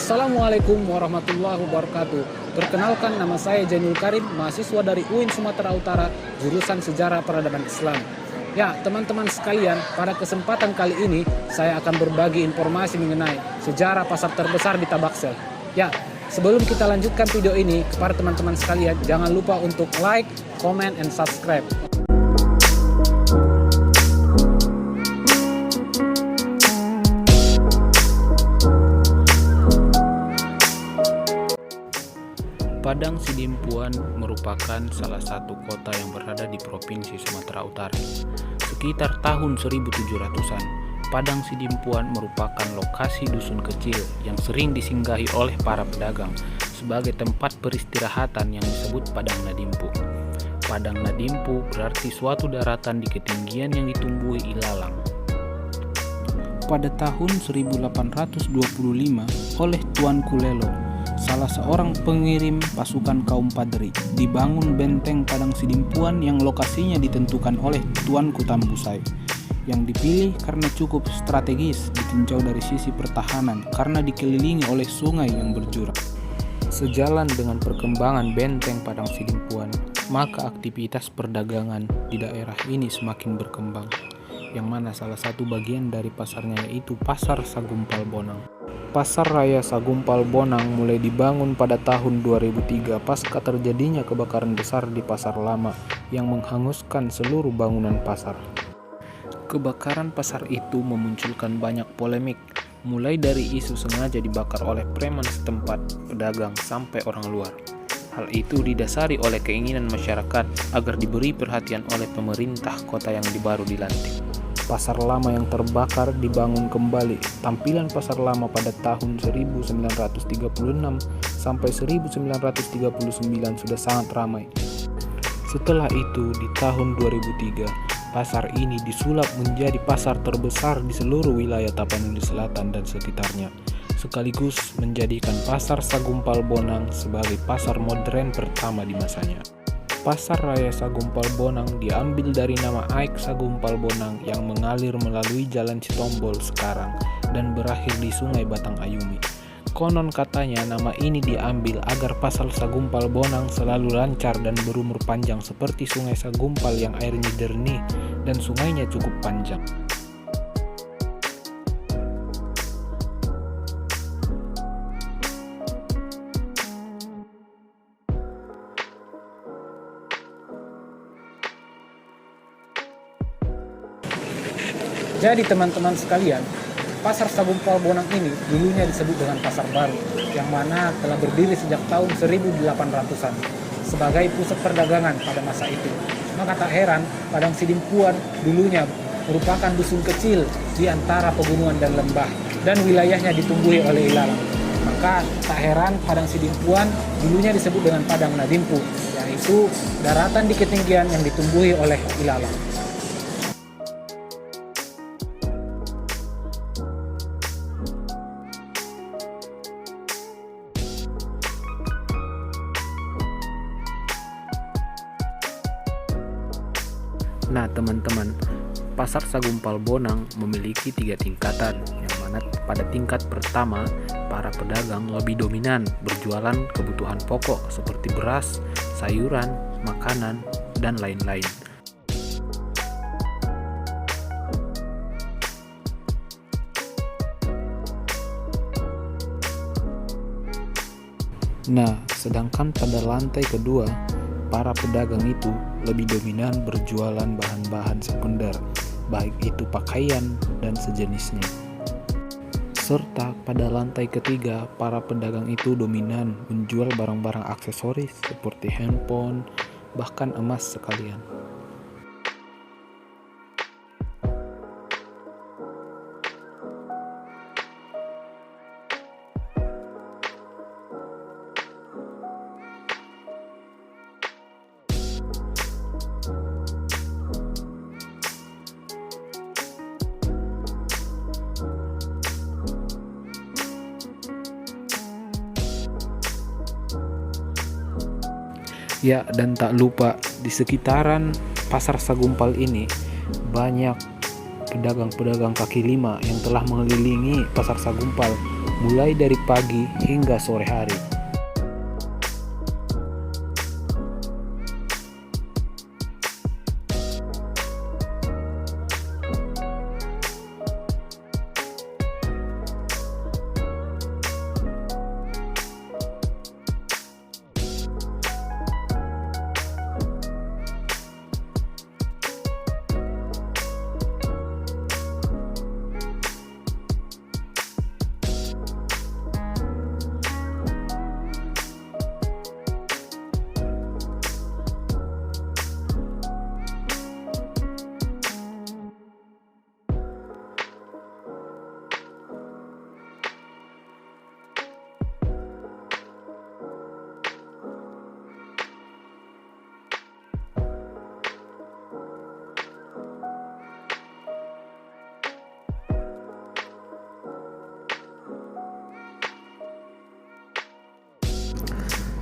Assalamualaikum warahmatullahi wabarakatuh. Perkenalkan, nama saya Jainul Karim, mahasiswa dari UIN Sumatera Utara, jurusan Sejarah Peradaban Islam. Ya, teman-teman sekalian, pada kesempatan kali ini saya akan berbagi informasi mengenai sejarah pasar terbesar di Tabaksel. Ya, sebelum kita lanjutkan video ini, kepada teman-teman sekalian, jangan lupa untuk like, comment, and subscribe. Padang Sidimpuan merupakan salah satu kota yang berada di Provinsi Sumatera Utara. Sekitar tahun 1700-an, Padang Sidimpuan merupakan lokasi dusun kecil yang sering disinggahi oleh para pedagang sebagai tempat peristirahatan yang disebut Padang Nadimpu. Padang Nadimpu berarti suatu daratan di ketinggian yang ditumbuhi ilalang. Pada tahun 1825, oleh Tuan Kulelo, salah seorang pengirim pasukan kaum Padri, dibangun benteng Padang Sidimpuan yang lokasinya ditentukan oleh Tuanku Tambusai, yang dipilih karena cukup strategis ditinjau dari sisi pertahanan karena dikelilingi oleh sungai yang berjurang. Sejalan dengan perkembangan benteng Padang Sidimpuan, maka aktivitas perdagangan di daerah ini semakin berkembang, yang mana salah satu bagian dari pasarnya yaitu Pasar Sagumpal Bonang. Pasar Raya Sagumpal Bonang mulai dibangun pada tahun 2003 pasca terjadinya kebakaran besar di Pasar Lama yang menghanguskan seluruh bangunan pasar. Kebakaran pasar itu memunculkan banyak polemik, mulai dari isu sengaja dibakar oleh preman setempat, pedagang, sampai orang luar. Hal itu didasari oleh keinginan masyarakat agar diberi perhatian oleh pemerintah kota yang baru dilantik. Pasar Lama yang terbakar dibangun kembali. Tampilan Pasar Lama pada tahun 1936 sampai 1939 sudah sangat ramai. Setelah itu, di tahun 2003, pasar ini disulap menjadi pasar terbesar di seluruh wilayah Tapanuli Selatan dan sekitarnya, sekaligus menjadikan Pasar Sagumpal Bonang sebagai pasar modern pertama di masanya. Pasar Raya Sagumpal Bonang diambil dari nama Aik Sagumpal Bonang yang mengalir melalui Jalan Citombol sekarang dan berakhir di Sungai Batang Ayumi. Konon katanya nama ini diambil agar Pasar Sagumpal Bonang selalu lancar dan berumur panjang seperti Sungai Sagumpal yang airnya jernih dan sungainya cukup panjang. Jadi teman-teman sekalian, Pasar Sagumpal Bonang ini dulunya disebut dengan Pasar Baru, yang mana telah berdiri sejak tahun 1800-an sebagai pusat perdagangan pada masa itu. Maka tak heran Padang Sidimpuan dulunya merupakan dusun kecil di antara pegunungan dan lembah, dan wilayahnya ditumbuhi oleh ilalang. Maka tak heran Padang Sidimpuan dulunya disebut dengan Padang Nadimpu, yaitu daratan di ketinggian yang ditumbuhi oleh ilalang. Nah teman-teman, Pasar Sagumpal Bonang memiliki 3 tingkatan, yang mana pada tingkat pertama, para pedagang lebih dominan berjualan kebutuhan pokok seperti beras, sayuran, makanan, dan lain-lain. Nah, sedangkan pada lantai kedua, para pedagang itu lebih dominan berjualan bahan-bahan sekunder, baik itu pakaian dan sejenisnya. Serta pada lantai ketiga, para pedagang itu dominan menjual barang-barang aksesoris seperti handphone, bahkan emas sekalian. Ya, dan tak lupa di sekitaran Pasar Sagumpal ini banyak pedagang-pedagang kaki lima yang telah mengelilingi Pasar Sagumpal mulai dari pagi hingga sore hari.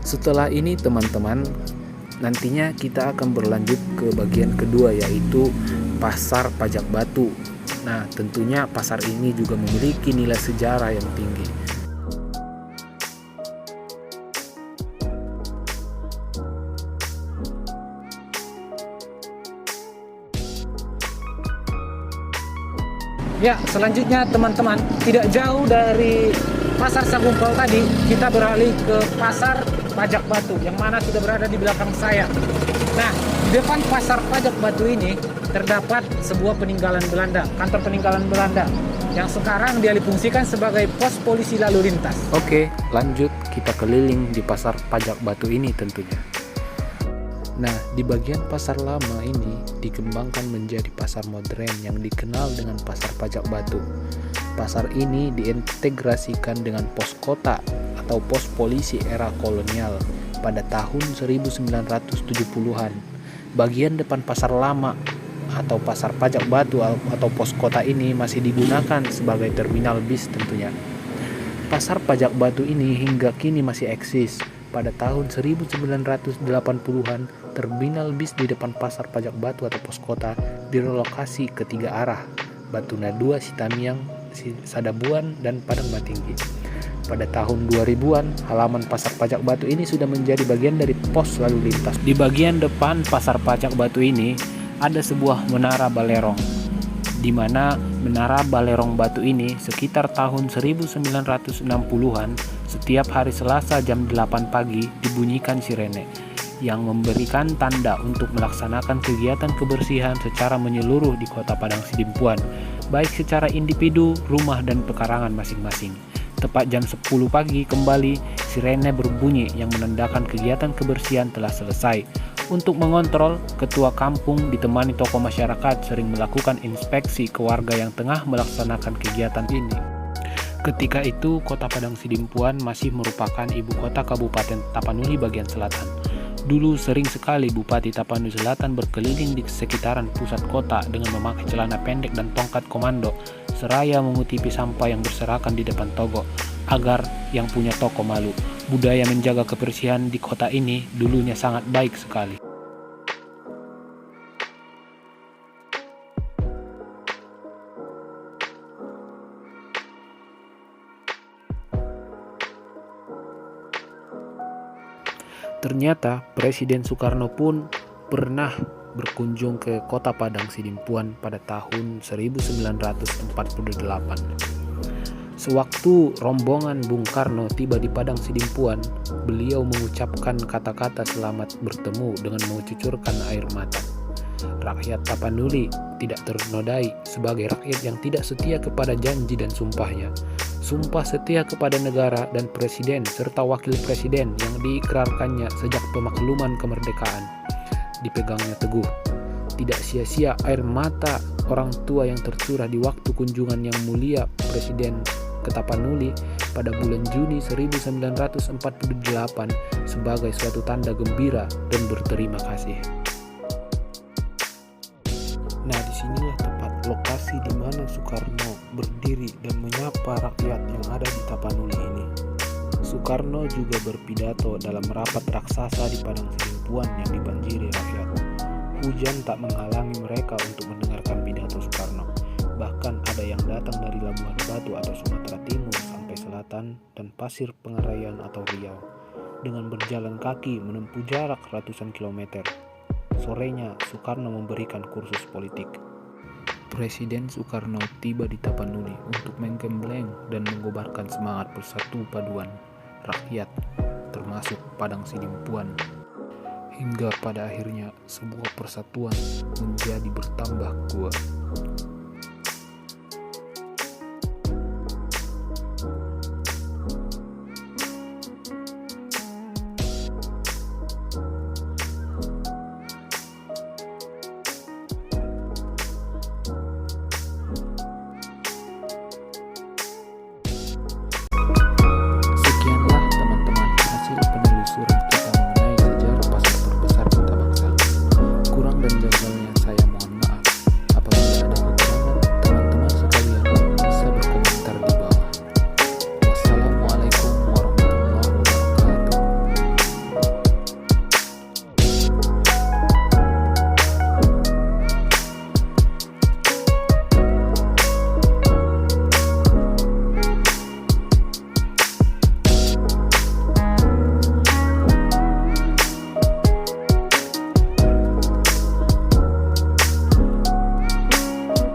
Setelah ini teman-teman, nantinya kita akan berlanjut ke bagian kedua, yaitu pasar pajak batu. Nah, tentunya pasar ini juga memiliki nilai sejarah yang tinggi. Ya, selanjutnya teman-teman, tidak jauh dari pasar Sagumpal tadi, kita beralih ke pasar pajak batu yang mana sudah berada di belakang saya. Nah, di depan pasar pajak batu ini terdapat sebuah peninggalan Belanda, kantor peninggalan Belanda yang sekarang dialih fungsikan sebagai pos polisi lalu lintas. Oke, lanjut kita keliling di pasar pajak batu ini tentunya. Nah, di bagian pasar lama ini dikembangkan menjadi pasar modern yang dikenal dengan pasar pajak batu. Pasar ini diintegrasikan dengan pos kota atau pos polisi era kolonial pada tahun 1970-an. Bagian depan pasar lama atau pasar pajak batu atau pos kota ini masih digunakan sebagai terminal bis tentunya. Pasar pajak batu ini hingga kini masih eksis. Pada tahun 1980-an, terminal bis di depan pasar pajak batu atau pos kota direlokasi ke 3 arah, Batuna 2, Sitamiang, Sadabuan, dan Padang Batinggi. Pada tahun 2000-an, halaman pasar pajak batu ini sudah menjadi bagian dari pos lalu lintas. Di bagian depan pasar pajak batu ini ada sebuah menara balerong, di mana menara balerong batu ini sekitar tahun 1960-an setiap hari Selasa jam 8 pagi dibunyikan sirene yang memberikan tanda untuk melaksanakan kegiatan kebersihan secara menyeluruh di kota Padang Sidimpuan, baik secara individu, rumah, dan pekarangan masing-masing. Tepat jam 10 pagi kembali sirene berbunyi yang menandakan kegiatan kebersihan telah selesai. Untuk mengontrol, ketua kampung ditemani tokoh masyarakat sering melakukan inspeksi ke warga yang tengah melaksanakan kegiatan ini. Ketika itu, kota Padang Sidimpuan masih merupakan ibu kota Kabupaten Tapanuli bagian selatan. Dulu sering sekali Bupati Tapanuli Selatan berkeliling di sekitaran pusat kota dengan memakai celana pendek dan tongkat komando, seraya mengutipi sampah yang berserakan di depan toko, agar yang punya toko malu. Budaya menjaga kebersihan di kota ini dulunya sangat baik sekali. Ternyata Presiden Soekarno pun pernah berkunjung ke kota Padang Sidimpuan pada tahun 1948. Sewaktu rombongan Bung Karno tiba di Padang Sidimpuan, beliau mengucapkan kata-kata selamat bertemu dengan mengucurkan air mata. Rakyat Tapanuli tidak ternodai sebagai rakyat yang tidak setia kepada janji dan sumpahnya. Sumpah setia kepada negara dan presiden serta wakil presiden yang diikrarkannya sejak pemakluman kemerdekaan dipegangnya teguh. Tidak sia-sia air mata orang tua yang tercurah di waktu kunjungan yang mulia Presiden ke Tapanuli pada bulan Juni 1948 sebagai suatu tanda gembira dan berterima kasih. Nah, disinilah tepat lokasi di mana Soekarno berdiri dan menyapa rakyat yang ada di Tapanuli ini. Soekarno juga berpidato dalam rapat raksasa di Padang Sidimpuan yang dibanjiri rakyat. Hujan tak menghalangi mereka untuk mendengarkan pidato Soekarno. Bahkan ada yang datang dari Labuhan Batu atau Sumatera Timur sampai selatan Selatan, dan Pasir Pengaraian atau Riau, dengan berjalan kaki menempuh jarak ratusan kilometer. Sorenya, Soekarno memberikan kursus politik. Presiden Soekarno tiba di Tapanuli untuk menggembleng dan mengobarkan semangat bersatu paduan rakyat, termasuk Padang Sidimpuan. Hingga pada akhirnya sebuah persatuan menjadi bertambah kuat.